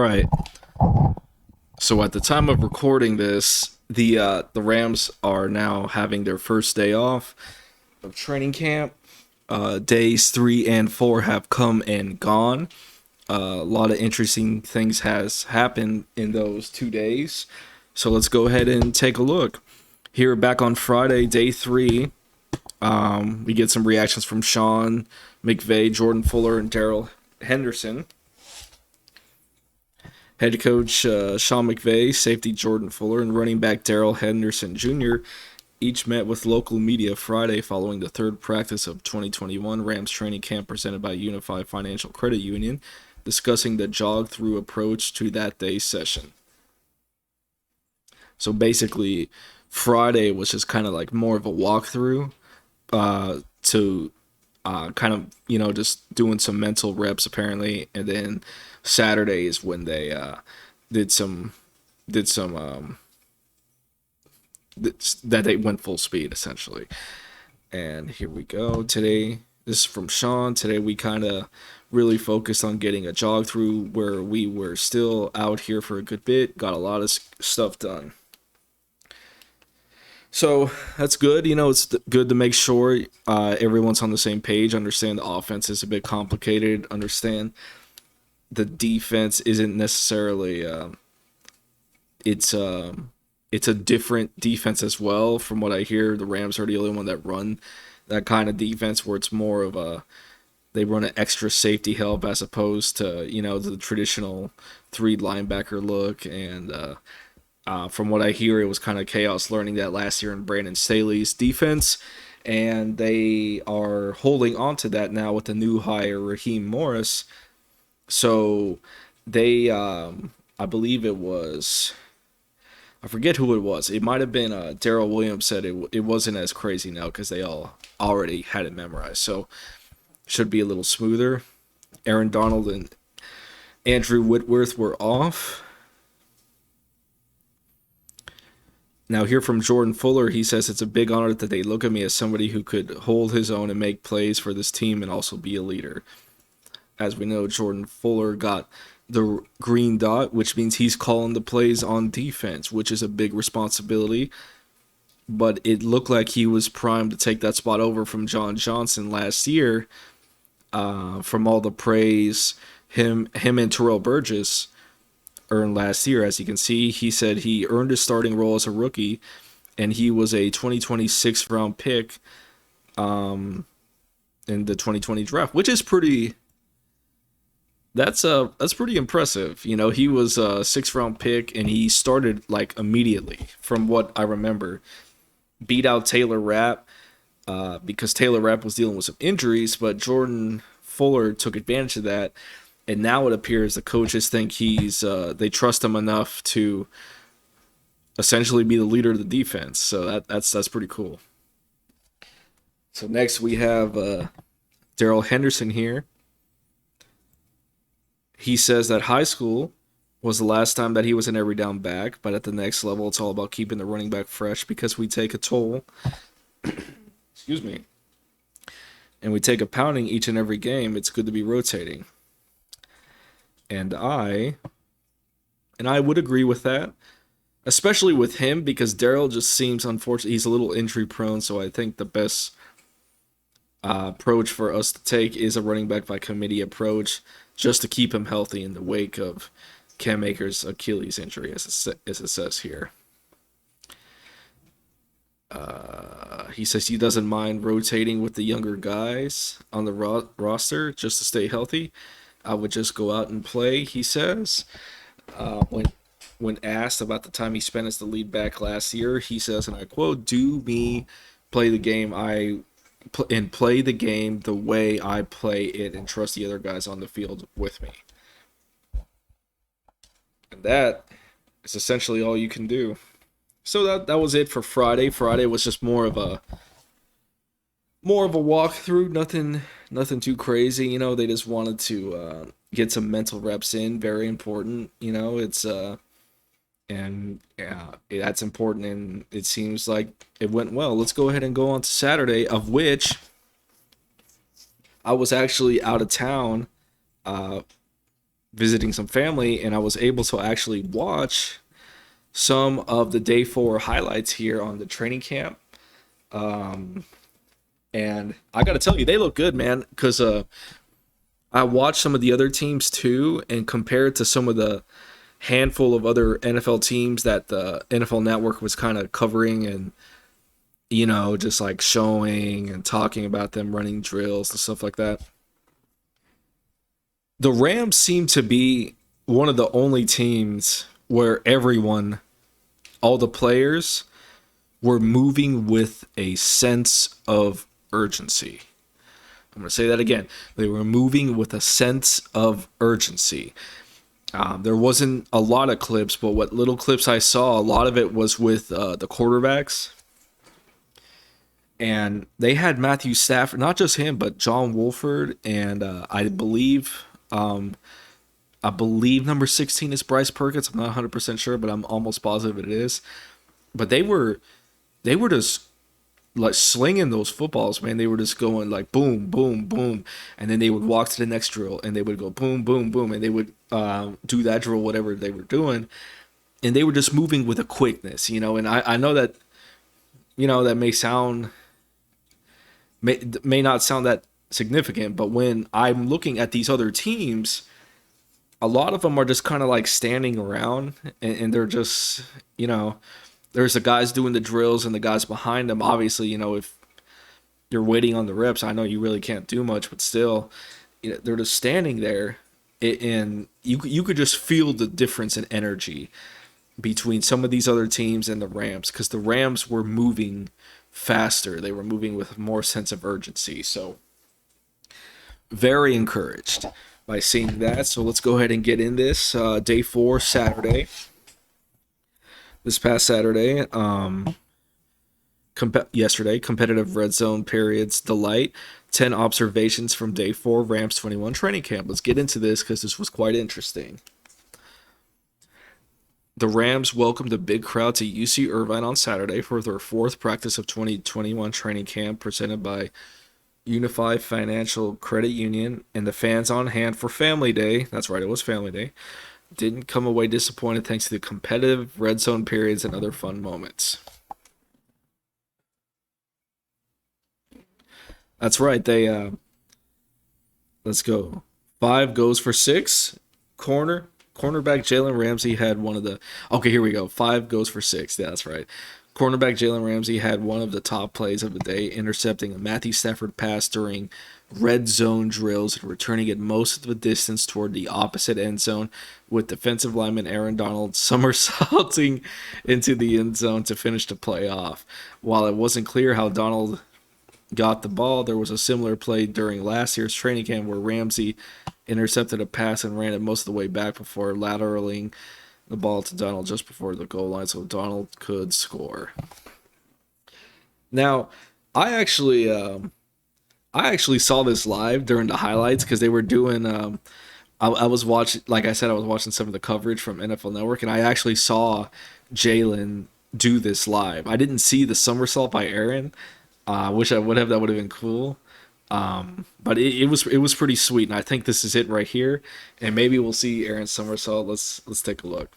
Right. So at the time of recording this, the Rams are now having their first day off of training camp. Days 3 and 4 have come and gone. A lot of interesting things has happened in those 2 days. So let's go ahead and take a look. Here back on Friday, day 3, we get some reactions from Sean McVay, Jordan Fuller, and Daryl Henderson. Head coach Sean McVay, safety Jordan Fuller, and running back Daryl Henderson Jr. each met with local media Friday following the third practice of 2021 Rams training camp presented by Unified Financial Credit Union, discussing the jog-through approach to that day's session. So basically, Friday was just kind of like more of a walkthrough to kind of just doing some mental reps apparently, and then Saturday is when they did some did some that they went full speed essentially. And here we go. Today, this is from Sean. Today we kind of really focused on getting a jog through where we were still out here for a good bit. Got a lot of stuff done. So that's good. It's good to make sure everyone's on the same page. Understand the offense is a bit complicated. Understand the defense isn't necessarily. It's a different defense as well. From what I hear, the Rams are the only one that run that kind of defense where it's more of a they run an extra safety help as opposed to the traditional three linebacker look. And from what I hear, it was kind of chaos learning that last year in Brandon Staley's defense, and they are holding on to that now with the new hire Raheem Morris. So they, I believe it was, I forget who it was. It might have been Daryl Williams said it wasn't as crazy now because they all already had it memorized. So should be a little smoother. Aaron Donald and Andrew Whitworth were off. Now, here from Jordan Fuller, he says it's a big honor that they look at me as somebody who could hold his own and make plays for this team and also be a leader. As we know, Jordan Fuller got the green dot, which means he's calling the plays on defense, which is a big responsibility. But it looked like he was primed to take that spot over from John Johnson last year. From all the praise him and Terrell Burgess earned last year. As you can see, he said he earned his starting role as a rookie, and he was a 2026 round pick in the 2020 draft, which is pretty. That's pretty impressive. He was a 6th round pick, and he started like immediately. From what I remember, beat out Taylor Rapp because Taylor Rapp was dealing with some injuries, but Jordan Fuller took advantage of that. And now it appears the coaches think they trust him enough to essentially be the leader of the defense. So that's pretty cool. So next we have Daryl Henderson here. He says that high school was the last time that he was an every down back, but at the next level, it's all about keeping the running back fresh because we take a toll. Excuse me. And we take a pounding each and every game. It's good to be rotating. And I would agree with that, especially with him because Daryl just seems unfortunate. He's a little injury prone, so I think the best approach for us to take is a running back by committee approach, just to keep him healthy in the wake of Cam Akers' Achilles injury, as it says here. He says he doesn't mind rotating with the younger guys on the roster just to stay healthy. I would just go out and play, he says. When asked about the time he spent as the lead back last year, he says, and I quote, "Do me play the game play the game the way I play it and trust the other guys on the field with me." And that is essentially all you can do. So that was it for Friday. Friday was just more of a walkthrough, nothing too crazy. They just wanted to get some mental reps in, very important. It's and yeah, that's important, and it seems like it went well. Let's go ahead and go on to Saturday, of which I was actually out of town visiting some family, and I was able to actually watch some of the day 4 highlights here on the training camp. And I got to tell you, they look good, man, because I watched some of the other teams too and compared to some of the handful of other NFL teams that the NFL Network was kind of covering and, just like showing and talking about them running drills and stuff like that. The Rams seem to be one of the only teams where everyone, all the players, were moving with a sense of urgency. I'm going to say that again. They were moving with a sense of urgency. There wasn't a lot of clips, but what little clips I saw, a lot of it was with the quarterbacks. And they had Matthew Stafford, not just him, but John Wolford, and I believe number 16 is Bryce Perkins. I'm not 100% sure, but I'm almost positive it is. But they were just like slinging those footballs, man. They were just going like boom, boom, boom, and then they would walk to the next drill, and they would go boom, boom, boom, and they would do that drill, whatever they were doing, and they were just moving with a quickness, And I know that, that may not sound that significant, but when I'm looking at these other teams, a lot of them are just kind of like standing around, and they're just, there's the guys doing the drills and the guys behind them. Obviously, if you're waiting on the reps, I know you really can't do much, but still, they're just standing there, and you could just feel the difference in energy between some of these other teams and the Rams, because the Rams were moving faster. They were moving with more sense of urgency. So very encouraged by seeing that. So let's go ahead and get in this. Day 4, Saturday. This past Saturday, yesterday, competitive red zone periods delight. 10 observations from day 4, Rams 21 training camp. Let's get into this because this was quite interesting. The Rams welcomed a big crowd to UC Irvine on Saturday for their 4th practice of 2021 training camp presented by Unified Financial Credit Union, and the fans on hand for Family Day, that's right, it was Family Day, didn't come away disappointed thanks to the competitive red zone periods and other fun moments. That's right, let's go. 5 goes for 6. Cornerback Jalen Ramsey had one of the... Okay, here we go. 5 goes for 6. Yeah, that's right. Cornerback Jalen Ramsey had one of the top plays of the day, intercepting a Matthew Stafford pass during red zone drills and returning it most of the distance toward the opposite end zone, with defensive lineman Aaron Donald somersaulting into the end zone to finish the play off. While it wasn't clear how Donald got the ball, there was a similar play during last year's training camp where Ramsey intercepted a pass and ran it most of the way back before lateraling the ball to Donald just before the goal line so Donald could score. Now, I actually saw this live during the highlights because they were doing I was watching, like I said, I was watching some of the coverage from NFL Network, and I actually saw Jalen do this live. I didn't see the somersault by Aaron. I wish I would have. That would have been cool. But it was pretty sweet, and I think this is it right here. And maybe we'll see Aaron's somersault. Let's take a look.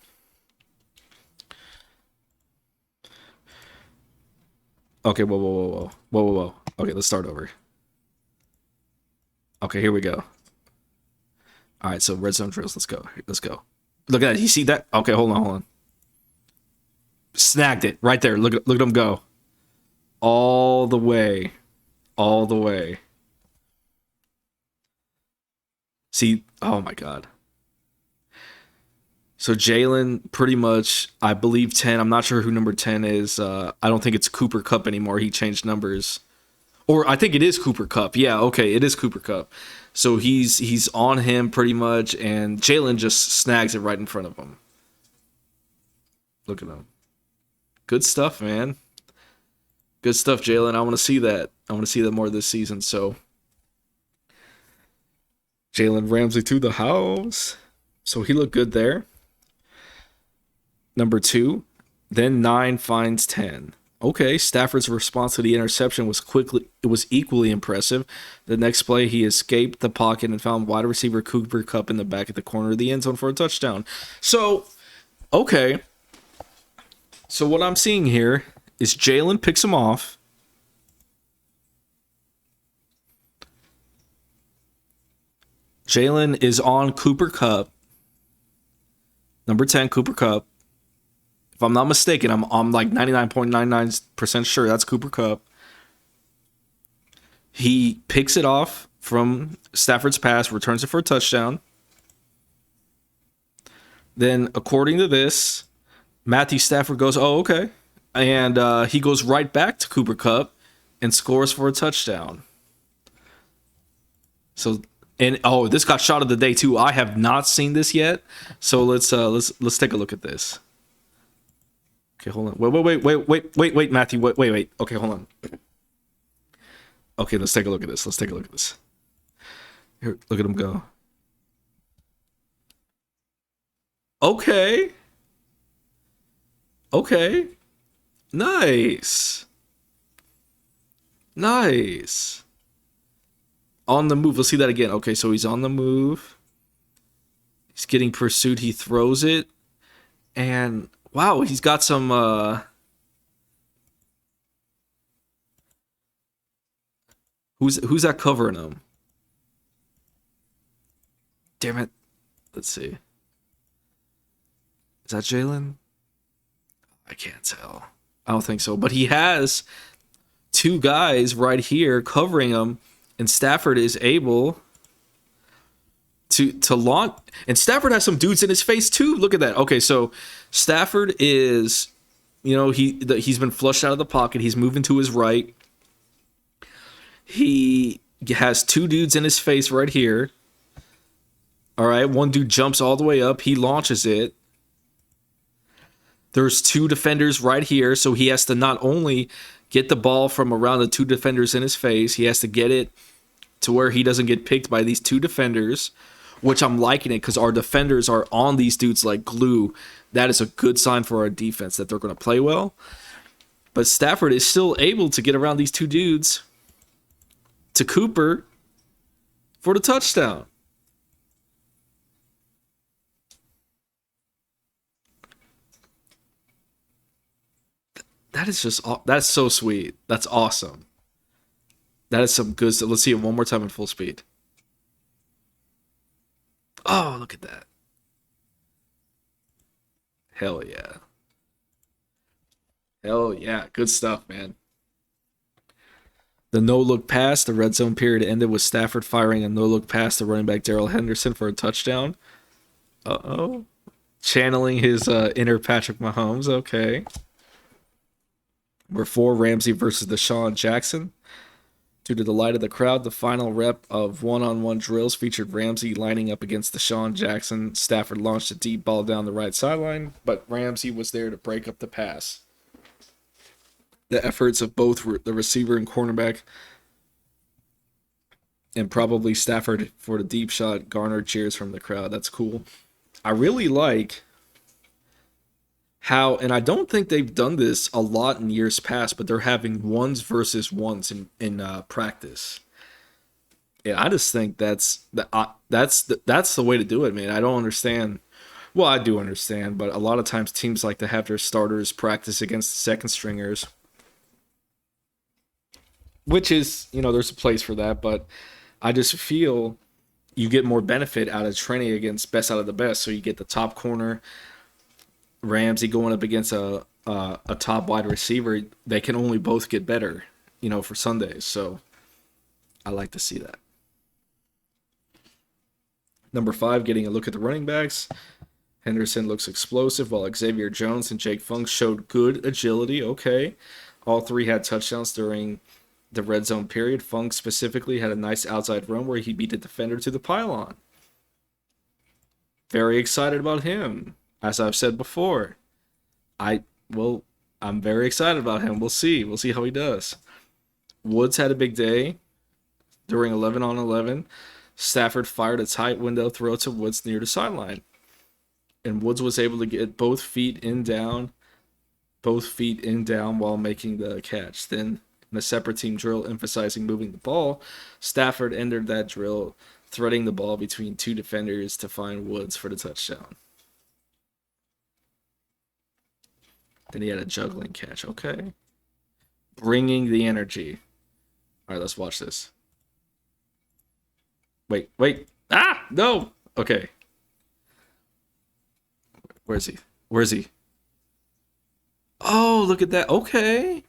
Okay, whoa. Okay, let's start over. Okay, here we go. All right, so red zone drills. Let's go. Look at that. You see that? Okay, hold on. Snagged it right there. Look at him go. All the way. See, oh my God. So Jalen, pretty much, I believe 10. I'm not sure who number 10 is. I don't think it's Cooper Kupp anymore. He changed numbers. Or I think it is Cooper Kupp. Yeah, okay, it is Cooper Kupp. So he's on him pretty much, and Jalen just snags it right in front of him. Look at him. Good stuff, man. Good stuff, Jalen. I want to see that. I want to see that more this season. So Jalen Ramsey to the house. So he looked good there. Number 2. Then 9 finds 10. Okay, Stafford's response to the interception was equally impressive. The next play, he escaped the pocket and found wide receiver Cooper Kupp in the back of the corner of the end zone for a touchdown. So, okay. So what I'm seeing here is Jalen picks him off. Jalen is on Cooper Kupp. Number 10, Cooper Kupp. If I'm not mistaken, I'm like 99.99% sure that's Cooper Kupp. He picks it off from Stafford's pass, returns it for a touchdown. Then, according to this, Matthew Stafford goes, oh, okay. And he goes right back to Cooper Kupp and scores for a touchdown. So, and this got shot of the day too. I have not seen this yet. So let's take a look at this. Okay, hold on. Wait, Matthew. Wait. Okay, hold on. Okay, let's take a look at this. Here, look at him go. Okay. Nice. On the move. Let's see that again. Okay, so he's on the move. He's getting pursued. He throws it. And wow, he's got some who's that covering him? Damn it. Let's see. Is that Jalen? I can't tell. I don't think so. But he has two guys right here covering him, and Stafford is able to launch. And Stafford has some dudes in his face too. Look at that. Okay, so Stafford is, he's been flushed out of the pocket. He's moving to his right. He has two dudes in his face right here. All right, one dude jumps all the way up. He launches it. There's two defenders right here, so he has to not only get the ball from around the two defenders in his face, he has to get it to where he doesn't get picked by these two defenders, which I'm liking it because our defenders are on these dudes like glue. That is a good sign for our defense that they're going to play well. But Stafford is still able to get around these two dudes to Cooper for the touchdown. That's so sweet. That's awesome. That is some good stuff. Let's see it one more time in full speed. Oh, look at that. Hell yeah. Hell yeah. Good stuff, man. The no-look pass, the red zone period ended with Stafford firing a no-look pass to running back Darrell Henderson for a touchdown. Uh-oh. Channeling his inner Patrick Mahomes. Okay. Number 4, Ramsey versus Deshaun Jackson. Due to the light of the crowd, the final rep of one-on-one drills featured Ramsey lining up against Deshaun Jackson. Stafford launched a deep ball down the right sideline, but Ramsey was there to break up the pass. The efforts of both the receiver and cornerback, and probably Stafford for the deep shot, garnered cheers from the crowd. That's cool. I really like how, and I don't think they've done this a lot in years past, but they're having ones versus ones in practice. Yeah, I just think that's the way to do it, man. I don't understand. Well, I do understand, but a lot of times teams like to have their starters practice against the second stringers, which is, there's a place for that, but I just feel you get more benefit out of training against best out of the best. So you get the top corner, Ramsey going up against a top wide receiver. They can only both get better, for Sundays. So I like to see that. Number 5, getting a look at the running backs. Henderson looks explosive, while Xavier Jones and Jake Funk showed good agility. Okay. All three had touchdowns during the red zone period. Funk specifically had a nice outside run where he beat the defender to the pylon. Very excited about him. As I've said before, I'm very excited about him. We'll see. We'll see how he does. Woods had a big day during 11-on-11. Stafford fired a tight window throw to Woods near the sideline, and Woods was able to get both feet in down both feet in down while making the catch. Then, in a separate team drill emphasizing moving the ball, Stafford entered that drill, threading the ball between two defenders to find Woods for the touchdown. Then he had a juggling catch. Okay. Bringing the energy. All right, let's watch this. Wait. Ah, no. Okay. Where's he? Where's he? Oh, look at that. Okay.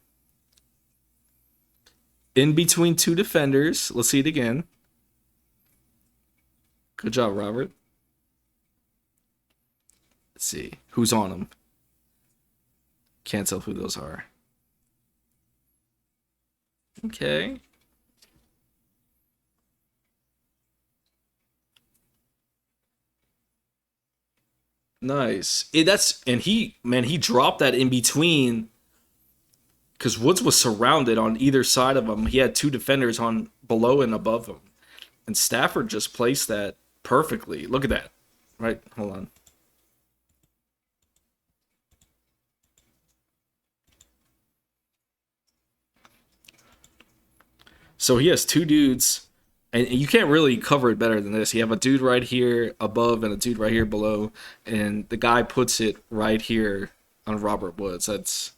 In between two defenders. Let's see it again. Good job, Robert. Let's see. Who's on him? Can't tell who those are. Okay. Nice. He dropped that in between because Woods was surrounded on either side of him. He had two defenders on below and above him, and Stafford just placed that perfectly. Look at that. Right, hold on. So he has two dudes, and you can't really cover it better than this. You have a dude right here above and a dude right here below, and the guy puts it right here on Robert Woods. That's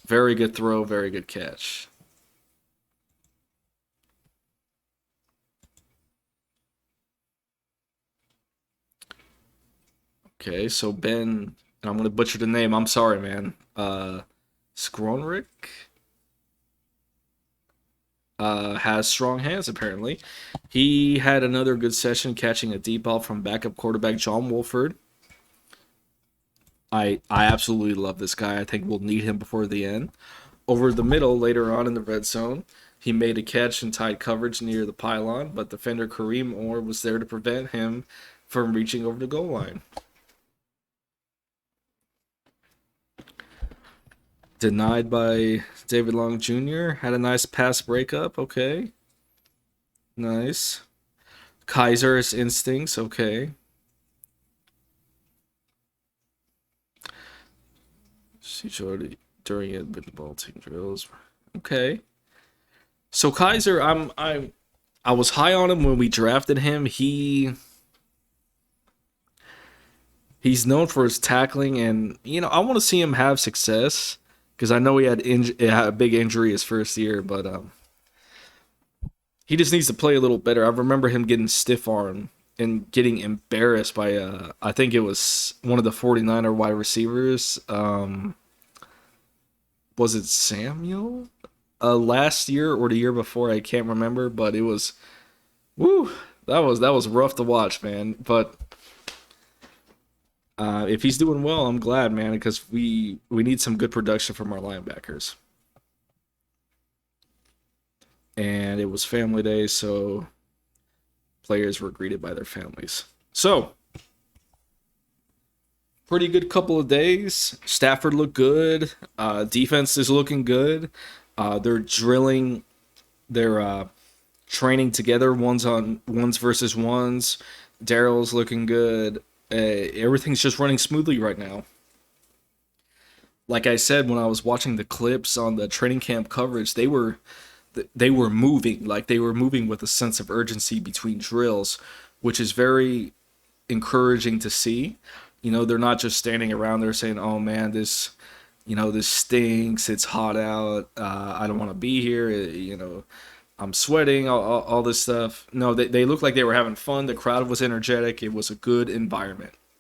very good throw, very good catch. Okay, so Ben, and I'm gonna butcher the name. I'm sorry, man. Skronrick has strong hands apparently. He had another good session catching a deep ball from backup quarterback John Wolford. I absolutely love this guy. I think we'll need him before the end. Over the middle, later on in the red zone, he made a catch and tied coverage near the pylon, but defender Kareem Orr was there to prevent him from reaching over the goal line. Denied by David Long Jr. Had a nice pass breakup. Okay. Nice. Kaiser's instincts. Okay. See Jordy during it with the ball team drills. Okay. So Kaiser, I was high on him when we drafted him. He's known for his tackling, and I want to see him have success because I know he had a big injury his first year, but he just needs to play a little better. I remember him getting stiff armed and getting embarrassed by I think it was one of the 49er wide receivers. Was it Samuel? Last year or the year before, I can't remember, but it was woo, that was rough to watch, man. But if he's doing well, I'm glad, man, because we need some good production from our linebackers. And it was family day, so players were greeted by their families. So, pretty good couple of days. Stafford looked good. Defense is looking good. They're drilling. They're training together. Ones versus ones. Daryl's looking good. Everything's just running smoothly right now. Like I said, when I was watching the clips on the training camp coverage, they were moving. Like they were moving with a sense of urgency between drills, which is very encouraging to see. They're not just standing around there saying, "Oh man, this stinks. It's hot out. I don't want to be here. I'm sweating. All this stuff." No, they looked like they were having fun. The crowd was energetic. It was a good environment.